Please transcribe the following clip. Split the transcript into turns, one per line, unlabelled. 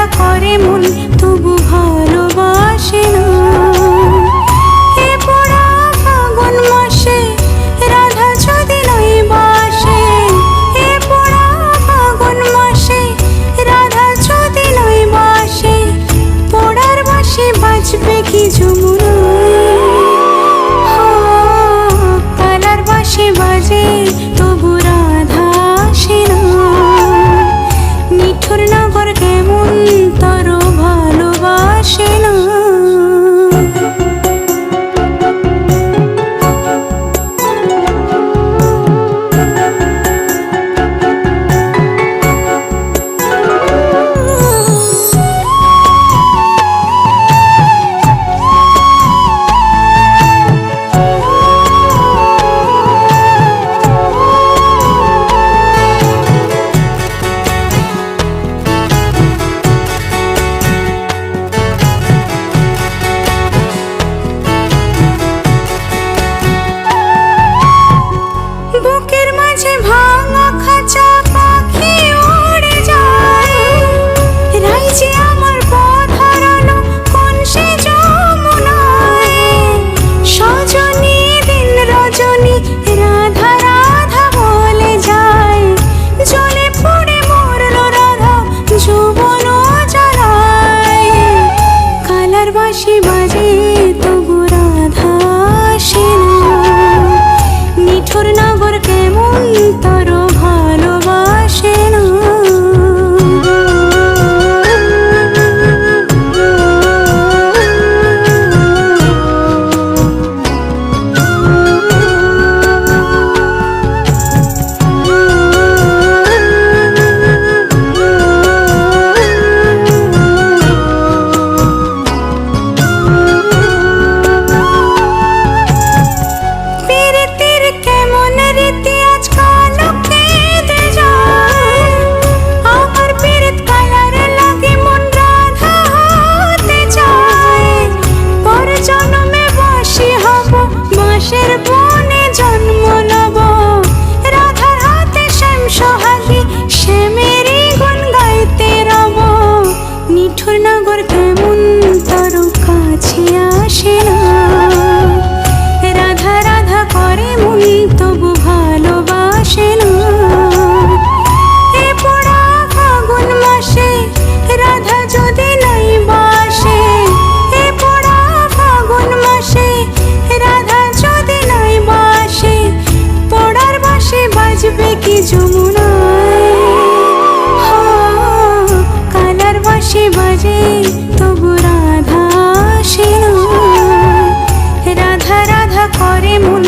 রাধা করে মন তবু ভালোবাসে না। এ পোড়া ফাগুন মাসে রাধা যদি নই বাসে, এ পোড়া ফাগুন মাসে রাধা যদি নই বাসে, পোড়ার বাঁশি বাজবে কি যমুনায়। কালার বাঁশি বাজে তবু রাধা আসে না। নিঠুর নগর কেমন তার ভালোবাসে না। বুকের মাঝে ভাঙা খাঁচা পাখি উড়ে যায়, রাইছে আমার পথ হারানো কোন সে যমুনায়। সজনী দিন রজনী রাধা রাধা বলে যায়, জলে পড়ে মরল রাধা যৌবন জ্বালায়। কালার বাঁশি বাজে তবু রাধা আসে না। নিঠুর নগর কেমন তার ভালোবাসে না। পীড়িতের কেমন রীতি আজকাল কেঁদে যায়, আমার পীড়িত কালার লাগে মন রাধা হতে চায়। পর জন্মে বাঁশি হব বাঁশের বনে জন্ম নেব, রাধার হাতে শ্যাম সোহাগী শ্যামেরই গুণ গাইতে রব। নিঠুর নগর কেমন তার কাছে আসে না। রাধা রাধা করে মন তবু ভালোবাসে না। এ পোড়া ফাগুন মাসে রাধা যদি নাই বাসে, এ পোড়া ফাগুন মাসে রাধা যদি নাই বাসে, পোড়ার বাঁশি বাজবে কি যমুনায়। কালার বাঁশি বাজে তবু রাধা আসে না। রাধা রাধা করে মন